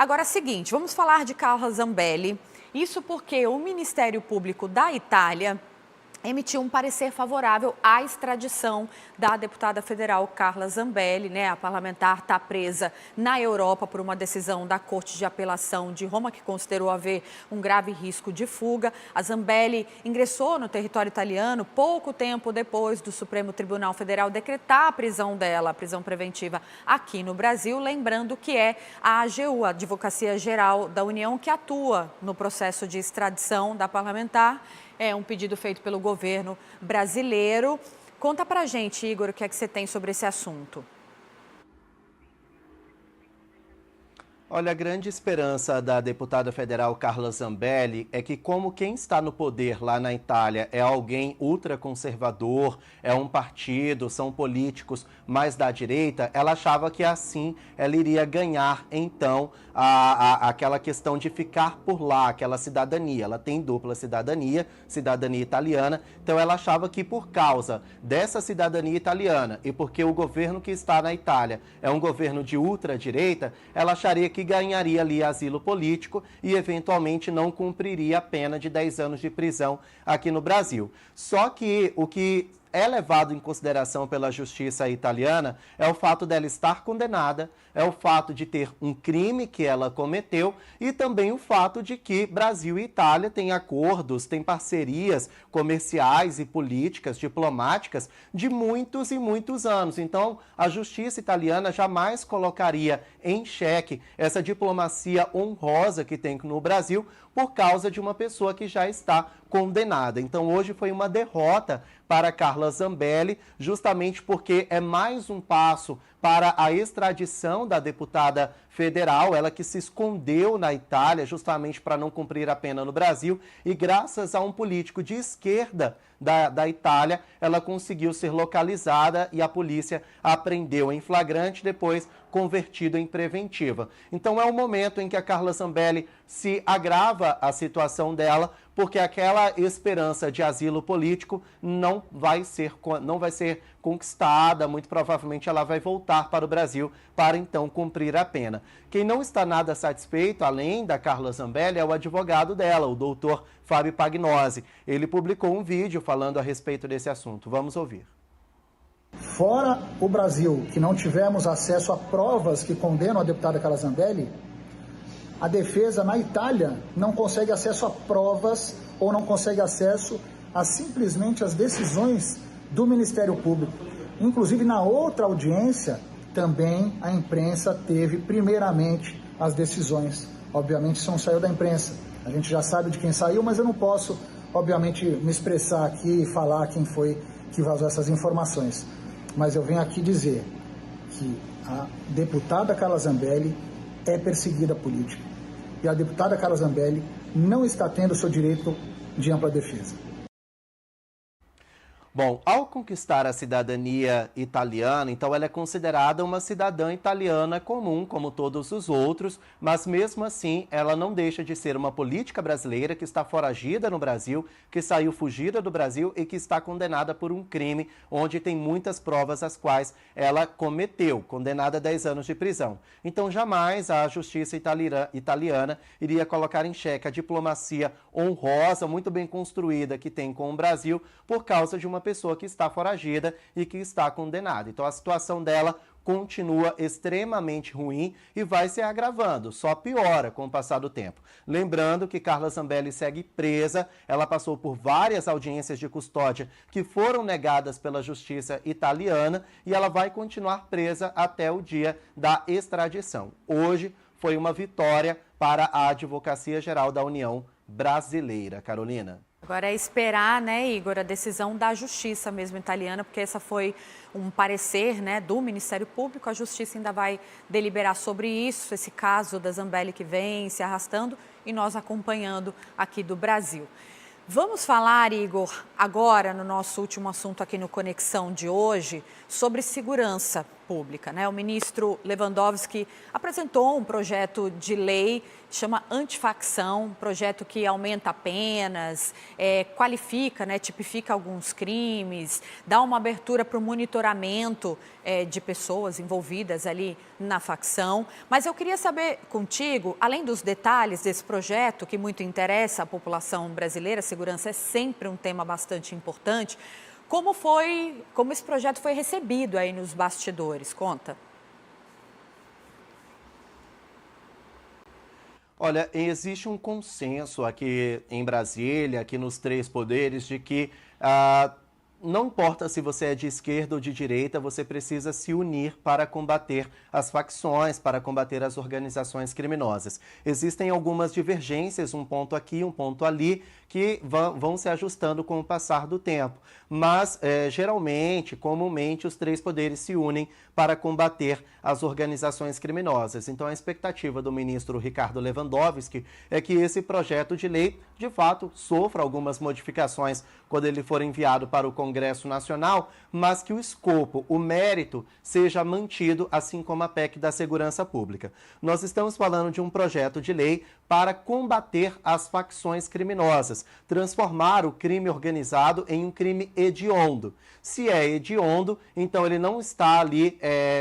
Agora é o seguinte, vamos falar de Carla Zambelli. Isso porque o Ministério Público da Itália emitiu um parecer favorável à extradição da deputada federal Carla Zambelli, né? A parlamentar está presa na Europa por uma decisão da Corte de Apelação de Roma, que considerou haver um grave risco de fuga. A Zambelli ingressou no território italiano pouco tempo depois do Supremo Tribunal Federal decretar a prisão dela, a prisão preventiva aqui no Brasil. Lembrando que é a AGU, a Advocacia Geral da União, que atua no processo de extradição da parlamentar. É um pedido feito pelo governo brasileiro. Conta pra gente, Igor, o que é que você tem sobre esse assunto. Olha, a grande esperança da deputada federal Carla Zambelli é que, como quem está no poder lá na Itália é alguém ultraconservador, é um partido, são políticos mais da direita, ela achava que assim ela iria ganhar, então, aquela questão de ficar por lá, aquela cidadania. Ela tem dupla cidadania, cidadania italiana, então ela achava que por causa dessa cidadania italiana e porque o governo que está na Itália é um governo de ultradireita, ela acharia que ganharia ali asilo político e eventualmente não cumpriria a pena de 10 anos de prisão aqui no Brasil. Só que o que é levado em consideração pela justiça italiana é o fato dela estar condenada, é o fato de ter um crime que ela cometeu e também o fato de que Brasil e Itália têm acordos, têm parcerias comerciais e políticas, diplomáticas de muitos e muitos anos. Então, a justiça italiana jamais colocaria em xeque essa diplomacia honrosa que tem no Brasil por causa de uma pessoa que já está condenada. Então, hoje foi uma derrota para Carla Zambelli, justamente porque é mais um passo para a extradição da deputada federal, ela que se escondeu na Itália justamente para não cumprir a pena no Brasil, e graças a um político de esquerda da Itália, ela conseguiu ser localizada e a polícia a prendeu em flagrante, depois convertido em preventiva. Então é um momento em que a Carla Zambelli se agrava a situação dela, porque aquela esperança de asilo político não vai ser conquistada, muito provavelmente ela vai voltar para o Brasil para então cumprir a pena. Quem não está nada satisfeito, além da Carla Zambelli, é o advogado dela, o doutor Fábio Pagnosi. Ele publicou um vídeo falando a respeito desse assunto. Vamos ouvir. Fora o Brasil, que não tivemos acesso a provas que condenam a deputada Carla Zambelli, a defesa na Itália não consegue acesso a provas ou não consegue acesso a simplesmente as decisões do Ministério Público. Inclusive, na outra audiência, também a imprensa teve primeiramente as decisões. Obviamente, isso não saiu da imprensa. A gente já sabe de quem saiu, mas eu não posso, obviamente, me expressar aqui e falar quem foi que vazou essas informações. Mas eu venho aqui dizer que a deputada Carla Zambelli é perseguida política. E a deputada Carla Zambelli não está tendo o seu direito de ampla defesa. Bom, ao conquistar a cidadania italiana, então ela é considerada uma cidadã italiana comum, como todos os outros, mas mesmo assim ela não deixa de ser uma política brasileira que está foragida no Brasil, que saiu fugida do Brasil e que está condenada por um crime onde tem muitas provas as quais ela cometeu, condenada a 10 anos de prisão. Então jamais a justiça italiana iria colocar em xeque a diplomacia honrosa, muito bem construída que tem com o Brasil, por causa de uma pessoa que está foragida e que está condenada. Então a situação dela continua extremamente ruim e vai se agravando, só piora com o passar do tempo. Lembrando que Carla Zambelli segue presa, ela passou por várias audiências de custódia que foram negadas pela justiça italiana e ela vai continuar presa até o dia da extradição. Hoje foi uma vitória para a Advocacia Geral da União Brasileira. Carolina. Agora é esperar, né, Igor, a decisão da justiça mesmo italiana, porque essa foi um parecer, né, do Ministério Público. A justiça ainda vai deliberar sobre isso, esse caso da Zambelli que vem se arrastando e nós acompanhando aqui do Brasil. Vamos falar, Igor, agora no nosso último assunto aqui no Conexão de hoje, sobre segurança. Pública, né? O ministro Lewandowski apresentou um projeto de lei, chama Antifacção, um projeto que aumenta penas, qualifica, né, tipifica alguns crimes, dá uma abertura para o monitoramento de pessoas envolvidas ali na facção. Mas eu queria saber contigo, além dos detalhes desse projeto, que muito interessa a população brasileira, segurança é sempre um tema bastante importante, como esse projeto foi recebido aí nos bastidores? Conta. Olha, existe um consenso aqui em Brasília, aqui nos três poderes, de que não importa se você é de esquerda ou de direita, você precisa se unir para combater as facções, para combater as organizações criminosas. Existem algumas divergências, um ponto aqui, um ponto ali, que vão se ajustando com o passar do tempo. Mas, geralmente, comumente, os três poderes se unem para combater as organizações criminosas. Então, a expectativa do ministro Ricardo Lewandowski é que esse projeto de lei, de fato, sofra algumas modificações quando ele for enviado para o Congresso Nacional, mas que o escopo, o mérito, seja mantido, assim como a PEC da Segurança Pública. Nós estamos falando de um projeto de lei para combater as facções criminosas, transformar o crime organizado em um crime hediondo. Se é hediondo, então ele não está ali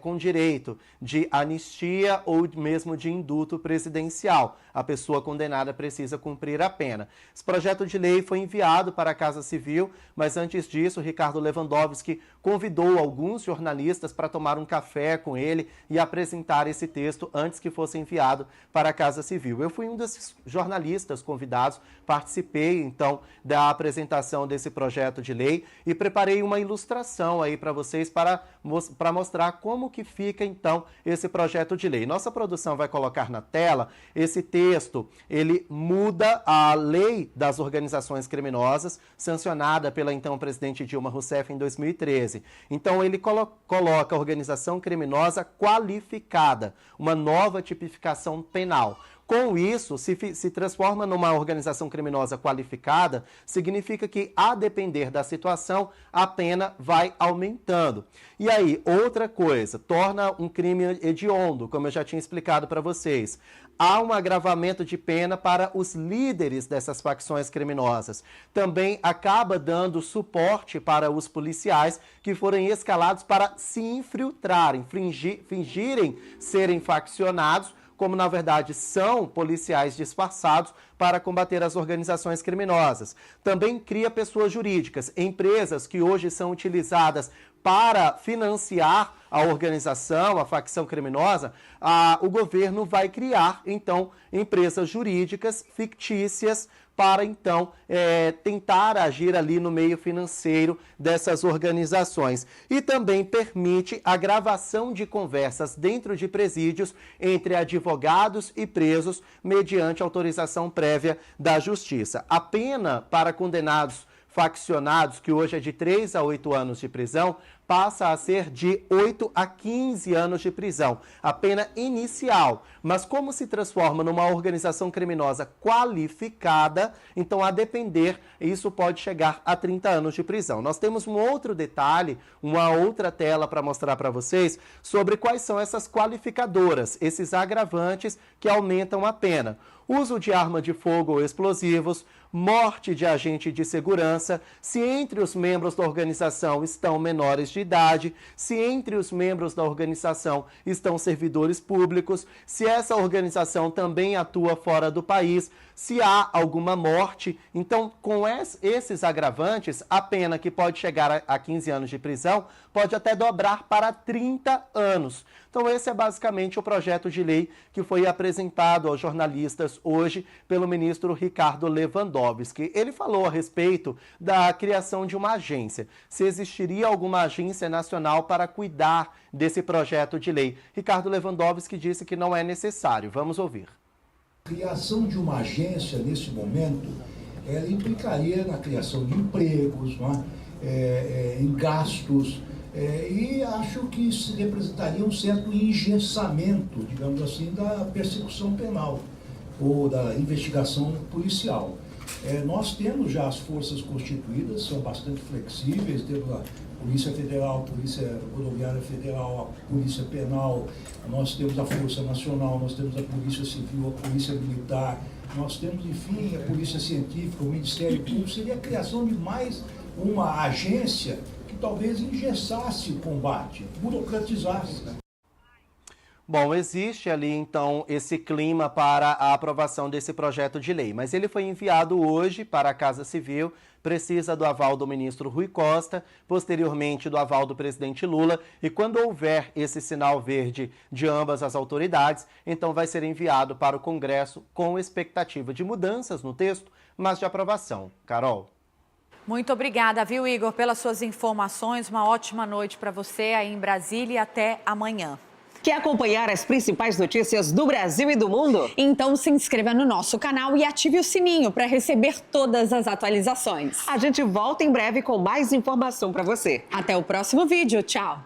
com direito de anistia ou mesmo de indulto presidencial. A pessoa condenada precisa cumprir a pena. Esse projeto de lei foi enviado para a Casa Civil, mas antes disso, Ricardo Lewandowski convidou alguns jornalistas para tomar um café com ele e apresentar esse texto antes que fosse enviado para a Casa Civil. Eu fui um desses jornalistas convidados, participei então da apresentação desse projeto de lei e preparei uma ilustração aí para vocês para mostrar como que fica então esse projeto de lei. Nossa produção vai colocar na tela esse texto, ele muda a lei das organizações criminosas, sancionada pela então presidente Dilma Rousseff em 2013. Então ele coloca a organização criminosa qualificada, uma nova tipificação penal. Com isso, se transforma numa organização criminosa qualificada, significa que, a depender da situação, a pena vai aumentando. E aí, outra coisa, torna um crime hediondo, como eu já tinha explicado para vocês. Há um agravamento de pena para os líderes dessas facções criminosas. Também acaba dando suporte para os policiais que forem escalados para se infiltrarem, fingirem serem faccionados, como na verdade são policiais disfarçados para combater as organizações criminosas. Também cria pessoas jurídicas, empresas que hoje são utilizadas para financiar a organização, a facção criminosa. O governo vai criar, então, empresas jurídicas fictícias para, então, tentar agir ali no meio financeiro dessas organizações. E também permite a gravação de conversas dentro de presídios entre advogados e presos mediante autorização prévia da Justiça. A pena para condenados faccionados, que hoje é de 3 a 8 anos de prisão, passa a ser de 8 a 15 anos de prisão, a pena inicial. Mas como se transforma numa organização criminosa qualificada, então a depender, isso pode chegar a 30 anos de prisão. Nós temos um outro detalhe, uma outra tela para mostrar para vocês sobre quais são essas qualificadoras, esses agravantes que aumentam a pena. Uso de arma de fogo ou explosivos, morte de agente de segurança, se entre os membros da organização estão menores de idade, se entre os membros da organização estão servidores públicos, se essa organização também atua fora do país, se há alguma morte. Então, com esses agravantes, a pena, que pode chegar a 15 anos de prisão, pode até dobrar para 30 anos. Então, esse é basicamente o projeto de lei que foi apresentado aos jornalistas hoje pelo ministro Ricardo Lewandowski. Ele falou a respeito da criação de uma agência, se existiria alguma agência nacional para cuidar desse projeto de lei. Ricardo Lewandowski disse que não é necessário. Vamos ouvir. A criação de uma agência, nesse momento, ela implicaria na criação de empregos, em gastos, e acho que isso representaria um certo engessamento, digamos assim, da persecução penal ou da investigação policial. Nós temos já as forças constituídas, são bastante flexíveis, temos a Polícia Federal, Polícia Rodoviária Federal, a Polícia Penal, nós temos a Força Nacional, nós temos a Polícia Civil, a Polícia Militar, nós temos, enfim, a Polícia Científica, o Ministério Público. Seria a criação de mais uma agência que talvez engessasse o combate, burocratizasse. Bom, existe ali, então, esse clima para a aprovação desse projeto de lei, mas ele foi enviado hoje para a Casa Civil, precisa do aval do ministro Rui Costa, posteriormente do aval do presidente Lula, e quando houver esse sinal verde de ambas as autoridades, então vai ser enviado para o Congresso com expectativa de mudanças no texto, mas de aprovação. Carol. Muito obrigada, viu, Igor, pelas suas informações. Uma ótima noite para você aí em Brasília e até amanhã. Quer acompanhar as principais notícias do Brasil e do mundo? Então se inscreva no nosso canal e ative o sininho para receber todas as atualizações. A gente volta em breve com mais informação para você. Até o próximo vídeo. Tchau!